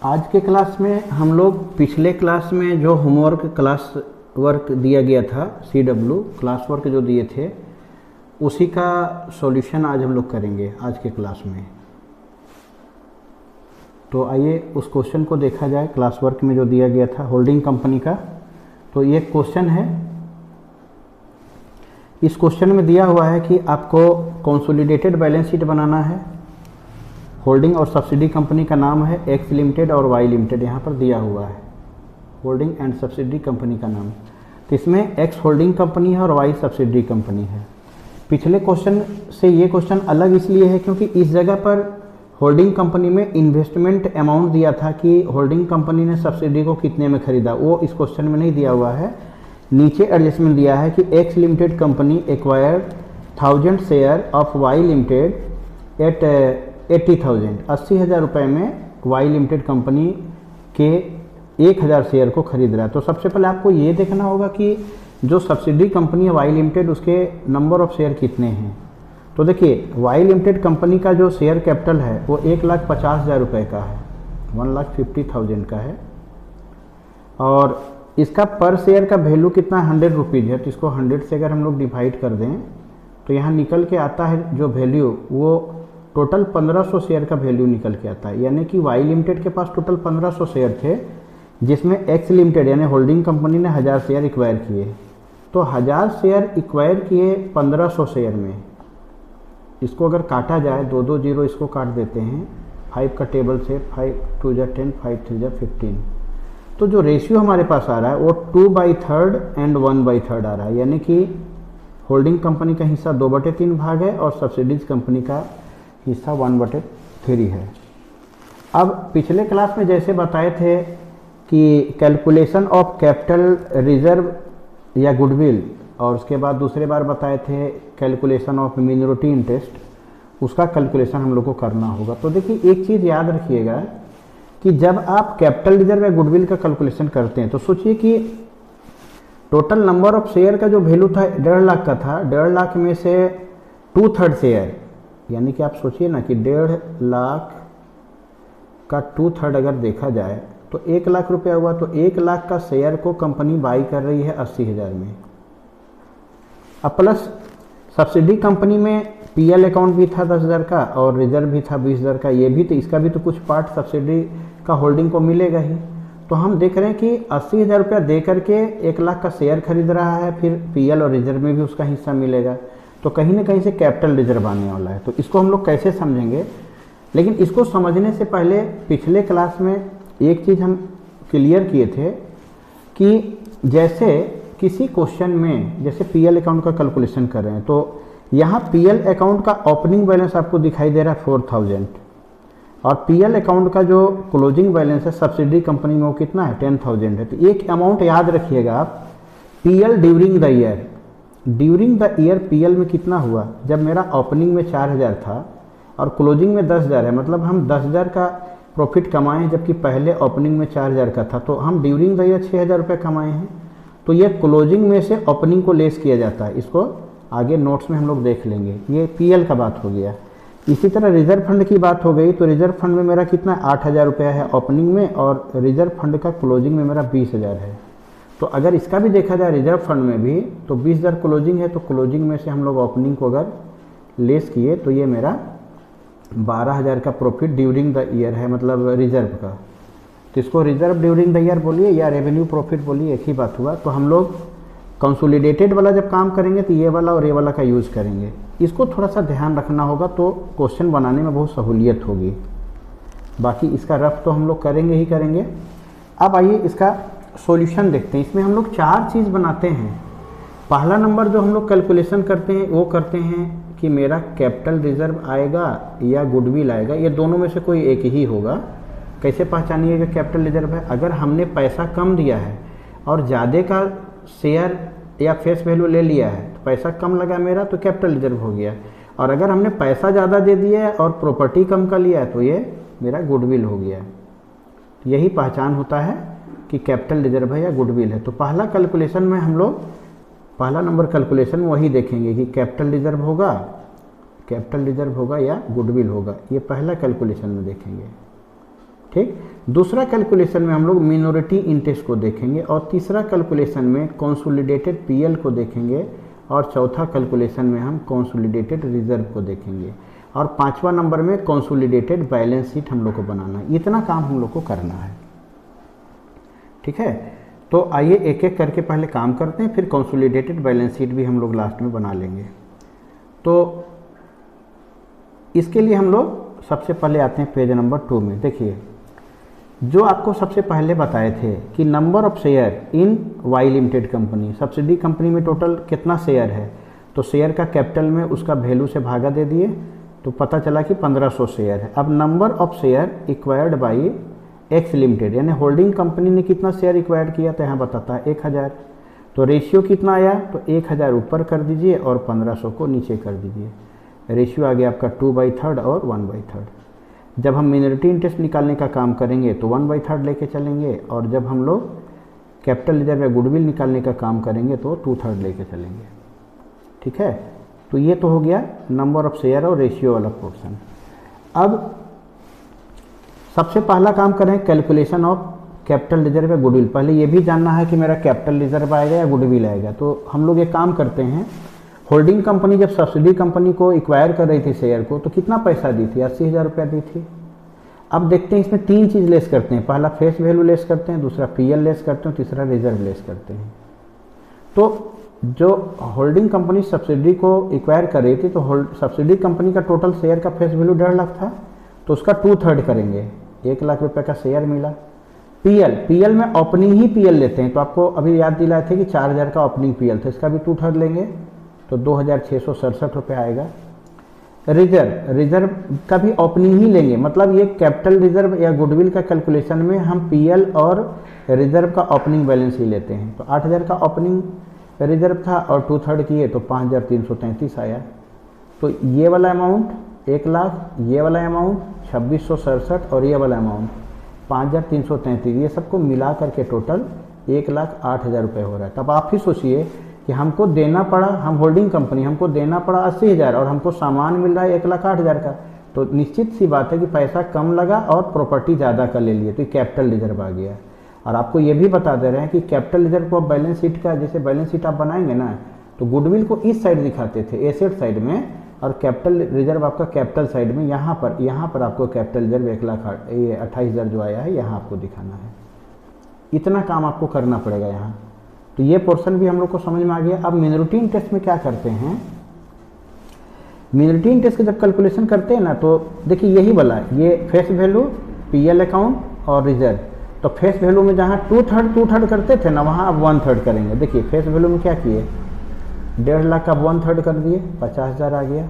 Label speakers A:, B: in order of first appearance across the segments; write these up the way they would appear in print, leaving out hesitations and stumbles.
A: आज के क्लास में हम लोग पिछले क्लास में जो होमवर्क क्लास वर्क दिया गया था CW क्लास वर्क जो दिए थे उसी का सॉल्यूशन आज हम लोग करेंगे आज के क्लास में। तो आइए उस क्वेश्चन को देखा जाए क्लास वर्क में जो दिया गया था होल्डिंग कंपनी का। तो ये क्वेश्चन है, इस क्वेश्चन में दिया हुआ है कि आपको कंसोलिडेटेड बैलेंस शीट बनाना है। होल्डिंग और सब्सिडी कंपनी का नाम है एक्स लिमिटेड और वाई लिमिटेड, यहाँ पर दिया हुआ है होल्डिंग एंड सब्सिडी कंपनी का नाम। तो इसमें एक्स होल्डिंग कंपनी है और वाई सब्सिडी कंपनी है। पिछले क्वेश्चन से ये क्वेश्चन अलग इसलिए है क्योंकि इस जगह पर होल्डिंग कंपनी में इन्वेस्टमेंट अमाउंट दिया था कि होल्डिंग कंपनी ने सब्सिडी को कितने में खरीदा, वो इस क्वेश्चन में नहीं दिया हुआ है। नीचे एडजस्टमेंट दिया है कि X limited company acquired 1000 share of Y limited at 80,000 80,000 रुपये में वाई लिमिटेड कंपनी के 1000 शेयर को खरीद रहा है। तो सबसे पहले आपको ये देखना होगा कि जो सब्सिडी कंपनी है वाई लिमिटेड उसके नंबर ऑफ शेयर कितने हैं। तो देखिए वाई लिमिटेड कंपनी का जो शेयर कैपिटल है वो 1,50,000 रुपये का है, 1,50,000 का है। और इसका पर शेयर का वैल्यू कितना 100 रुपीज़ है। तो इसको 100 से अगर हम लोग डिवाइड कर दें तो यहाँ निकल के आता है जो वैल्यू वो टोटल 1500 शेयर का वैल्यू निकल के आता है। यानी कि वाई लिमिटेड के पास टोटल 1500 शेयर थे जिसमें एक्स लिमिटेड यानी होल्डिंग कंपनी ने 1000 शेयर एक्वायर किए। तो 1000 शेयर एक्वायर किए 1500 शेयर में। इसको अगर काटा जाए 2 0 इसको काट देते हैं 5 का टेबल से 5 2 10 5 3 15। तो जो रेशियो हमारे पास आ रहा है वो 2/3 एंड 1/3 आ रहा है। यानी कि होल्डिंग कंपनी का हिस्सा 2/3 भाग है और सब्सिडीज कंपनी का हिस्सा 1/3 है। अब पिछले क्लास में जैसे बताए थे कि कैलकुलेशन ऑफ कैपिटल रिजर्व या गुडविल, और उसके बाद दूसरे बार बताए थे कैलकुलेशन ऑफ मिनोरिटी इंटरेस्ट, उसका कैलकुलेशन हम लोग को करना होगा। तो देखिए एक चीज़ याद रखिएगा कि जब आप कैपिटल रिजर्व या गुडविल का कैलकुलेशन करते हैं तो सोचिए कि टोटल नंबर ऑफ शेयर का जो वैल्यू था 1.5 लाख का था। 1.5 लाख में से 2/3 शेयर, यानी कि आप सोचिए ना कि 1.5 लाख का 2/3 अगर देखा जाए तो 1 लाख रुपया हुआ। तो 1 लाख का शेयर को कंपनी बाई कर रही है 80,000 में। अब प्लस सब्सिडी कंपनी में PL अकाउंट भी था 10,000 का और रिजर्व भी था 20,000 का। ये भी तो इसका भी तो कुछ पार्ट सब्सिडी का होल्डिंग को मिलेगा ही। तो हम देख रहे हैं कि 80,000 रुपया दे करके 1 लाख का शेयर खरीद रहा है, फिर PL और रिजर्व में भी उसका हिस्सा मिलेगा। तो कहीं ना कहीं से कैपिटल रिजर्व आने वाला है। तो इसको हम लोग कैसे समझेंगे, लेकिन इसको समझने से पहले पिछले क्लास में एक चीज़ हम क्लियर किए थे कि जैसे किसी क्वेश्चन में जैसे PL अकाउंट का कैलकुलेशन कर रहे हैं तो यहाँ PL अकाउंट का ओपनिंग बैलेंस आपको दिखाई दे रहा है 4,000 और PL अकाउंट का जो क्लोजिंग बैलेंस है सब्सिडी कंपनी में वो कितना है 10,000 है। तो एक अमाउंट याद रखिएगा आप, PL during the year, during the year PL में कितना हुआ। जब मेरा ओपनिंग में 4,000 था और क्लोजिंग में 10,000 है, मतलब हम 10,000 का प्रॉफिट कमाए हैं जबकि पहले ओपनिंग में 4,000 का था। तो हम ड्यूरिंग द ईयर 6,000 रुपये कमाए हैं। तो ये क्लोजिंग में से ओपनिंग को लेस किया जाता है। इसको आगे नोट्स में हम लोग देख लेंगे। ये PL का बात हो गया। इसी तरह रिजर्व फंड की बात हो गई। तो रिजर्व फंड में मेरा कितना 8,000 रुपया है ओपनिंग में और रिजर्व फंड का क्लोजिंग में मेरा 20,000 है। तो अगर इसका भी देखा जाए रिजर्व फंड में भी तो 20,000 क्लोजिंग है। तो क्लोजिंग में से हम लोग ओपनिंग को अगर लेस किए तो ये मेरा 12,000 का प्रॉफिट ड्यूरिंग द ईयर है, मतलब रिजर्व का। तो इसको रिजर्व ड्यूरिंग द ईयर बोलिए या रेवेन्यू प्रॉफिट बोलिए, एक ही बात हुआ। तो हम लोग कंसोलिडेटेड वाला जब काम करेंगे तो ये वाला और ये वाला का यूज़ करेंगे। इसको थोड़ा सा ध्यान रखना होगा तो क्वेश्चन बनाने में बहुत सहूलियत होगी। बाकी इसका रफ तो हम लोग करेंगे ही करेंगे। अब आइए इसका सॉल्यूशन देखते हैं। इसमें हम लोग 4 चीज़ बनाते हैं। पहला नंबर जो हम लोग कैलकुलेशन करते हैं वो करते हैं कि मेरा कैपिटल रिजर्व आएगा या गुडविल आएगा, ये दोनों में से कोई एक ही होगा। कैसे पहचानिएगा कैपिटल रिजर्व है, अगर हमने पैसा कम दिया है और ज़्यादा का शेयर या फेस वैल्यू ले लिया है तो पैसा कम लगा मेरा तो कैपिटल रिजर्व हो गया। और अगर हमने पैसा ज़्यादा दे दिया है और प्रॉपर्टी कम का लिया है तो ये मेरा गुडविल हो गया। यही पहचान होता है कि कैपिटल रिजर्व है या गुडविल है। तो पहला कैलकुलेशन में हम लोग पहला नंबर कैलकुलेशन वही देखेंगे कि कैपिटल रिजर्व होगा या गुडविल होगा। ये पहला कैलकुलेशन में देखेंगे। ठीक। दूसरा कैलकुलेशन में हम लोग मिनोरिटी इंटरेस्ट को देखेंगे, और तीसरा कैलकुलेशन में कंसोलिडेटेड पीएल को देखेंगे, और चौथा कैलकुलेशन में हम कंसोलिडेटेड रिजर्व को देखेंगे, और पांचवा नंबर में कंसोलिडेटेड बैलेंस शीट हम लोग को बनाना है। इतना काम हम लोग को करना है, ठीक है। तो आइए एक एक करके पहले काम करते हैं, फिर कंसोलिडेटेड बैलेंस शीट भी हम लोग लास्ट में बना लेंगे। तो इसके लिए हम लोग सबसे पहले आते हैं पेज नंबर 2 में। देखिए, जो आपको सबसे पहले बताए थे कि number of share in Y limited company, subsidy company में टोटल कितना शेयर है, तो शेयर का कैपिटल में उसका वैल्यू से भागा दे दिए, तो पता चला कि 1500 शेयर है। अब number of share acquired by X limited, यानी होल्डिंग कंपनी ने कितना शेयर इक्वायर्ड किया, तो यहाँ बताता है 1000। तो रेशियो कितना आया, तो 1000 ऊपर कर दीजिए और 1500 को नीचे कर दीजिए। रेशियो आ गया आपका 2/3 और 1/3। जब हम मिनोरिटी इंटरेस्ट निकालने का काम करेंगे तो 1/3 लेके चलेंगे, और जब हम लोग कैपिटल रिजर्व या गुडविल निकालने का काम करेंगे तो 2/3 लेके चलेंगे, ठीक है। तो ये तो हो गया नंबर ऑफ शेयर और रेशियो वाला पोर्शन। अब सबसे पहला काम करें कैलकुलेशन ऑफ कैपिटल रिजर्व या गुडविल। पहले ये भी जानना है कि मेरा कैपिटल रिजर्व आएगा या गुडविल आएगा। तो हम लोग एक काम करते हैं, होल्डिंग कंपनी जब सब्सिडी कंपनी को एक्वायर कर रही थी शेयर को, तो कितना पैसा दी थी, 80,000 रुपया दी थी। अब देखते हैं इसमें 3 चीज़ लेस करते हैं, पहला फेस वैल्यू लेस करते हैं, दूसरा पीएल लेस करते हैं, तीसरा रिजर्व लेस करते हैं। तो जो होल्डिंग कंपनी सब्सिडी को एक्वायर कर रही थी, तो सब्सिडी कंपनी का टोटल शेयर का फेस वैल्यू 1.5 लाख था, तो उसका 2/3 करेंगे, 1 लाख रुपये का शेयर मिला। पीएल में ओपनिंग ही पीएल लेते हैं, तो आपको अभी याद दिलाए थे कि 4000 का ओपनिंग पीएल था, इसका भी 2/3 लेंगे, तो 2667 रुपये आएगा। रिजर्व का भी ओपनिंग ही लेंगे, मतलब ये कैपिटल रिजर्व या गुडविल का कैलकुलेशन में हम पीएल और रिजर्व का ओपनिंग बैलेंस ही लेते हैं। तो 8000 का ओपनिंग रिजर्व था और 2/3 किए तो 5333 आया। तो ये वाला अमाउंट 1 लाख, ये वाला अमाउंट 2667 और ये वाला अमाउंट 5333, ये सबको मिला करके टोटल 1,08,000 रुपये हो रहा है। तब आप ही सोचिए कि हमको देना पड़ा, हम होल्डिंग कंपनी, हमको देना पड़ा 80,000 और हमको सामान मिल रहा है 1,08,000 का, तो निश्चित सी बात है कि पैसा कम लगा और प्रॉपर्टी ज़्यादा का ले लिए, तो कैपिटल रिजर्व आ गया। और आपको ये भी बता दे रहे हैं कि कैपिटल रिजर्व को बैलेंस शीट का, जैसे बैलेंस शीट आप बनाएंगे ना, तो गुडविल को इस साइड दिखाते थे एसेट साइड में, और कैपिटल रिजर्व आपका कैपिटल साइड में, यहाँ पर आपको कैपिटल रिजर्व 1,28,000 जो आया है यहाँ आपको दिखाना है। इतना काम आपको करना पड़ेगा यहाँ। तो ये पोर्शन भी हम लोग को समझ में आ गया। अब मिनोरिटी इंटरेस्ट में क्या करते हैं, मिनोरिटी इंटरेस्ट का जब कैलकुलेशन करते हैं ना, तो देखिए यही वाला, ये फेस वैल्यू, पीएल अकाउंट और रिजर्व। तो फेस वैल्यू में जहाँ 2/3 करते थे ना, वहाँ अब 1/3 करेंगे। देखिए फेस वैल्यू में क्या किए, 1.5 लाख का 1/3 कर दिए, 50,000 आ गया।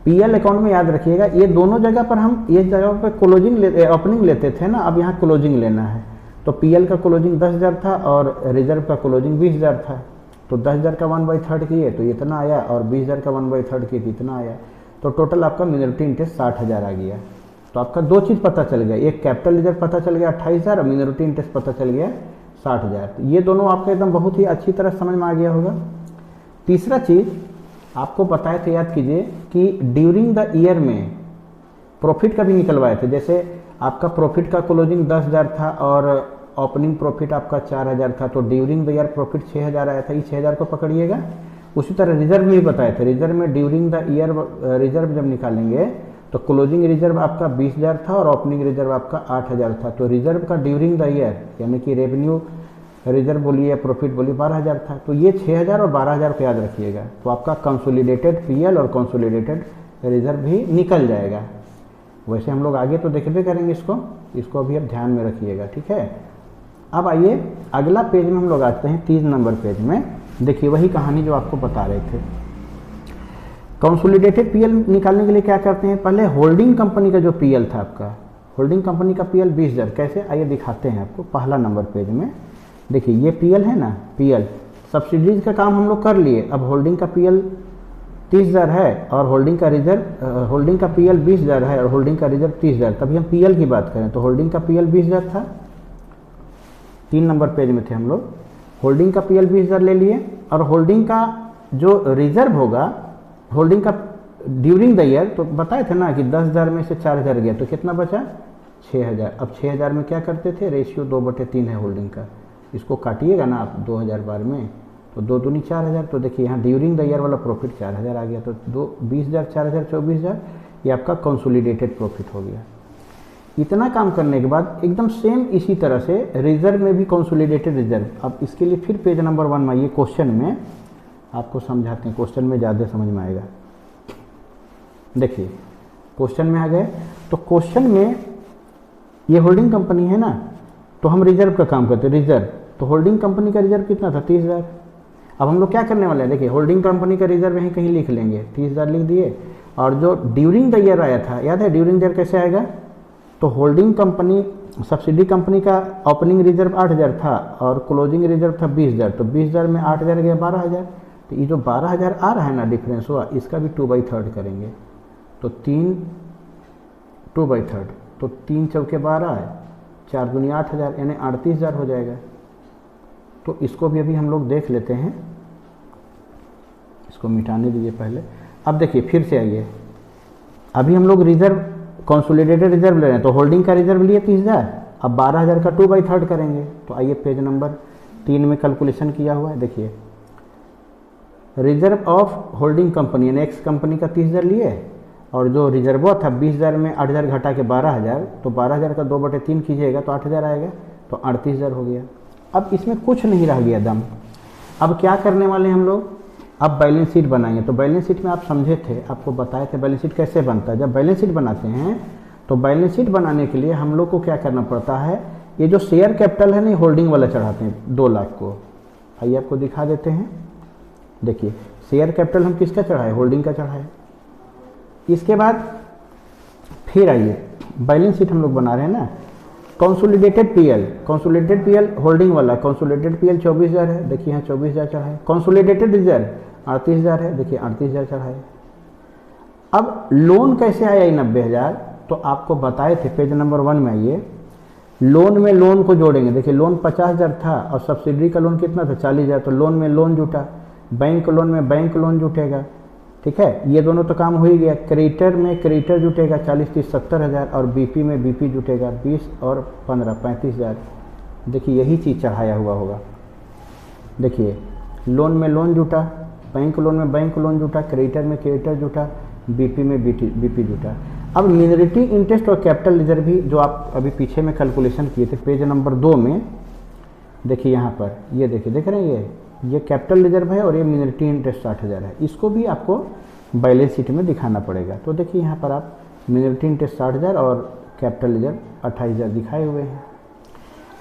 A: पीएल अकाउंट में याद रखिएगा, ये दोनों जगह पर हम ये जगह पर क्लोजिंग ओपनिंग लेते थे ना, अब यहाँ क्लोजिंग लेना है। तो पीएल का क्लोजिंग 10,000 था और रिजर्व का क्लोजिंग 20,000 था। तो 10,000 का 1/3 किए तो इतना आया, और 20,000 का 1/3 किए तो इतना आया। तो टोटल आपका मिनोरिटी इंटरेस्ट 60,000 आ गया। तो आपका 2 चीज़ पता चल गया, एक कैपिटल रिजर्व पता चल गया 28,000 और मिनोरिटी इंटरेस्ट पता चल गया 60,000। तो ये दोनों आपका एकदम बहुत ही अच्छी तरह समझ में आ गया होगा। तीसरा चीज़ आपको बताए थे, याद कीजिए कि ड्यूरिंग द ईयर में प्रॉफिट का भी निकलवाए थे। जैसे आपका प्रॉफिट का क्लोजिंग 10,000 था और ओपनिंग प्रॉफिट आपका 4,000 था, तो ड्यूरिंग द ईयर प्रॉफिट 6,000 आया था, इस 6,000 को पकड़िएगा। उसी तरह रिजर्व में भी बताए थे, रिजर्व में ड्यूरिंग द ईयर रिजर्व जब निकालेंगे तो क्लोजिंग रिजर्व आपका 20,000 था और ओपनिंग रिजर्व आपका 8,000 था। तो रिजर्व का ड्यूरिंग द ईयर यानी कि रेवेन्यू रिजर्व बोलिए या प्रॉफिट बोलिए 12,000 था। तो ये 6,000 और 12,000 को याद रखिएगा। तो आपका कंसोलिडेटेड पीएल और कंसोलिडेटेड रिजर्व भी निकल जाएगा। वैसे हम लोग आगे तो देखते करेंगे इसको अभी आप ध्यान में रखिएगा, ठीक है। अब आइए अगला पेज में हम लोग आते हैं 3 नंबर पेज में। देखिए वही कहानी जो आपको बता रहे थे। कंसोलिडेटेड पीएल निकालने के लिए क्या करते हैं, पहले होल्डिंग कंपनी का जो पीएल था आपका, होल्डिंग कंपनी का पीएल 20,000 कैसे, आइए दिखाते हैं आपको। पहला नंबर पेज में देखिए ये पीएल है ना, पीएल सब्सिडीज का काम हम लोग कर लिए। अब होल्डिंग का पीएल 30,000 है और होल्डिंग का रिजर्व, होल्डिंग का पीएल 20,000 है और होल्डिंग का रिजर्व 30,000। तभी हम पीएल की बात करें तो होल्डिंग का पीएल 20,000 था, 3 नंबर पेज में थे हम लोग। होल्डिंग का पीएल 20,000 ले लिए और होल्डिंग का जो रिजर्व होगा, होल्डिंग का ड्यूरिंग द ईयर, तो बताए थे ना कि 10,000 में से 4,000 गया तो कितना बचा, 6000। अब 6000 में क्या करते थे, रेशियो 2/3 है होल्डिंग का, इसको काटिएगा ना आप 2000 बार में, तो 2 दूनी 4000। तो देखिए यहाँ ड्यूरिंग द ईयर वाला प्रॉफिट 4000 आ गया, तो 20,000 4000 24,000, ये आपका कंसोलिडेटेड प्रॉफिट हो गया। इतना काम करने के बाद एकदम सेम इसी तरह से रिजर्व में भी कंसोलिडेटेड रिजर्व। अब इसके लिए फिर पेज नंबर 1 में आइए, क्वेश्चन में आपको समझाते हैं, क्वेश्चन में ज़्यादा समझ में आएगा। देखिए क्वेश्चन में आ गए, तो क्वेश्चन में ये होल्डिंग कंपनी है ना, तो हम रिजर्व का काम करते हैं, रिजर्व। तो होल्डिंग कंपनी का रिजर्व कितना था, 30,000। अब हम लोग क्या करने वाले हैं, देखिए होल्डिंग कंपनी का रिजर्व यहीं कहीं लिख लेंगे, 30,000 लिख दिए। और जो ड्यूरिंग द ईयर आया था, याद है ड्यूरिंग द ईयर कैसे आएगा, तो होल्डिंग कंपनी सब्सिडी कंपनी का ओपनिंग रिजर्व 8,000 था और क्लोजिंग रिजर्व था 20,000। तो 20,000 में 8,000 गया 12,000। तो ये जो 12,000 आ रहा है ना डिफरेंस हुआ, इसका भी 2/3 करेंगे। तो 2/3, तो 3 चौके 12 है, 4 दूनी 8,000, यानी 38,000 हो जाएगा। तो इसको भी अभी हम लोग देख लेते हैं, इसको मिटाने दीजिए पहले। अब देखिए फिर से आइए, अभी हम लोग रिजर्व कंसोलिडेटेड रिजर्व ले रहे हैं, तो होल्डिंग का रिजर्व लिए 30,000, अब 12,000 का 2/3 करेंगे। तो आइए पेज नंबर 3 में कैलकुलेशन किया हुआ है, देखिए रिजर्व ऑफ होल्डिंग कंपनी यानी एक्स कंपनी का 30,000 लिए, और जो रिजर्व था 20,000 में 8,000 घटा के 12,000, तो 12,000 का 2/3 कीजिएगा तो 8,000 आएगा, तो 38,000 हो गया। अब इसमें कुछ नहीं रह गया दम। अब क्या करने वाले हैं हम लोग, अब बैलेंस शीट बनाएंगे। तो बैलेंस शीट में आप समझे थे, आपको बताए थे बैलेंस शीट कैसे बनता है। जब बैलेंस शीट बनाते हैं तो बैलेंस शीट बनाने के लिए हम लोग को क्या करना पड़ता है, ये जो शेयर कैपिटल है ना, होल्डिंग वाला चढ़ाते हैं 2 लाख को। आइए आपको दिखा देते हैं, देखिए शेयर कैपिटल हम किसका चढ़ाए, होल्डिंग का चढ़ाए। इसके बाद फिर आइए बैलेंस शीट हम लोग बना रहे हैं ना, कंसोलिडेटेड पीएल होल्डिंग वाला, कंसोलिडेटेड पीएल 24,000 है, देखिए यहाँ 24,000 चढ़ाए। कंसोलिडेटेड रिजर्व 38,000 है, देखिए 38,000 चढ़ाए। अब लोन कैसे आया 90,000, तो आपको बताए थे पेज नंबर 1 में आइए, लोन में लोन को जोड़ेंगे। देखिए लोन 50,000 था और सब्सिडी का लोन कितना था 40,000, तो लोन में लोन जुटा, बैंक लोन में बैंक लोन जुटेगा, ठीक है, ये दोनों तो काम हो ही गया। क्रेडिटर में क्रेडिटर जुटेगा 40, 30, 70,000, और बीपी में बीपी जुटेगा 20 और 15, 35,000। देखिए यही चीज़ चढ़ाया हुआ होगा। देखिए लोन में लोन जुटा, बैंक लोन में बैंक लोन जुटा, क्रेडिटर में क्रेडिटर जुटा, बीपी में बीपी जुटा। अब मिनोरिटी इंटरेस्ट और कैपिटल रिजर्व भी जो आप अभी पीछे में कैलकुलेशन किए थे पेज नंबर 2 में, देखिए यहाँ पर ये देखिए, देख रहे हैं ये कैपिटल रिजर्व है और ये मिनोरिटी इंटरेस्ट 60,000 है, इसको भी आपको बैलेंस शीट में दिखाना पड़ेगा। तो देखिए यहाँ पर आप मिनोरिटी इंटरेस्ट 60,000 और कैपिटल रिजर्व 28,000 दिखाए हुए हैं।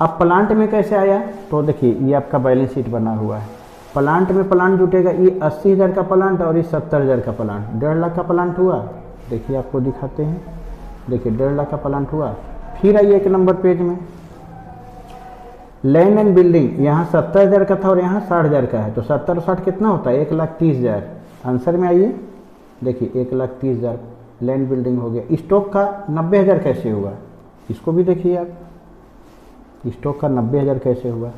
A: अब प्लांट में कैसे आया, तो देखिए ये आपका बैलेंस शीट बना हुआ है। प्लांट में प्लांट जुटेगा, ये 80,000 का प्लांट और ये 70,000 का प्लांट, 1.5 लाख का प्लांट हुआ। देखिए आपको दिखाते हैं, देखिए 1.5 लाख का प्लांट हुआ। फिर आइए 1 नंबर पेज में, लैंड एंड बिल्डिंग, यहाँ 70,000 का था और यहाँ 60,000 का है, तो 70 और 60 कितना होता है, 1,30,000। आंसर में आइए, देखिए 1,30,000 लैंड बिल्डिंग हो गया। स्टॉक का 90,000 कैसे हुआ, इसको भी देखिए आप, स्टॉक का 90,000 कैसे हुआ।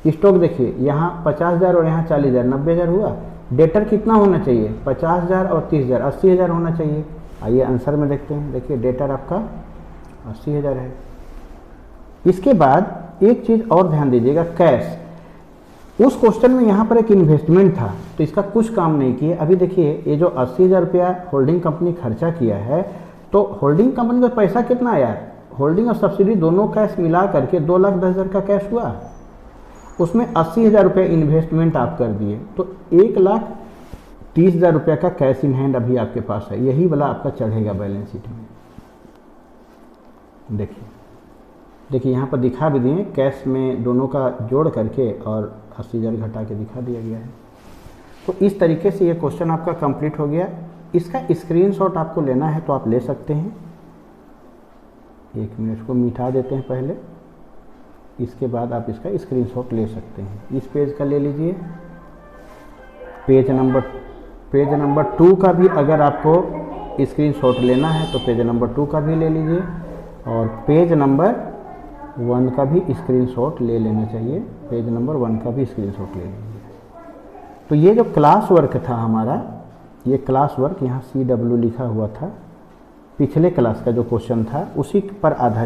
A: स्टॉक देखिए यहाँ 50,000 और यहाँ 40,000, 90,000 हुआ। डेटर कितना होना चाहिए, 50,000 और 30,000, 80,000 होना चाहिए। आइए आंसर में देखते हैं, देखिए डेटर आपका 80,000 है। इसके बाद एक चीज़ और ध्यान दीजिएगा, कैश। उस क्वेश्चन में यहाँ पर एक इन्वेस्टमेंट था, तो इसका कुछ काम नहीं किए। अभी देखिए ये जो 80,000 रुपया होल्डिंग कंपनी खर्चा किया है, तो होल्डिंग कंपनी का पैसा कितना आया, होल्डिंग और सब्सिडी दोनों कैश मिला करके 2,10,000 का कैश हुआ। उसमें 80,000 रुपये इन्वेस्टमेंट आप कर दिए, तो 1,30,000 रुपये का कैश इन हैंड अभी आपके पास है। यही वाला आपका चढ़ेगा बैलेंस शीट में। देखिए यहाँ पर दिखा भी दिए, कैश में दोनों का जोड़ करके और 80,000 घटा के दिखा दिया गया है। तो इस तरीके से ये क्वेश्चन आपका कंप्लीट हो गया। इसका स्क्रीनशॉट आपको लेना है तो आप ले सकते हैं। 1 मिनट को मिटा देते हैं पहले, इसके बाद आप इसका स्क्रीनशॉट ले सकते हैं। इस पेज का ले लीजिए। पेज नंबर 2 का भी अगर आपको स्क्रीनशॉट लेना है तो पेज नंबर 2 का भी ले लीजिए, और पेज नंबर 1 का भी स्क्रीनशॉट ले लेना चाहिए। पेज नंबर 1 का भी स्क्रीनशॉट ले लीजिए। तो ये जो क्लास वर्क था हमारा, ये क्लास वर्क यहाँ CW लिखा हुआ था, पिछले क्लास का जो क्वेश्चन था उसी पर आधारित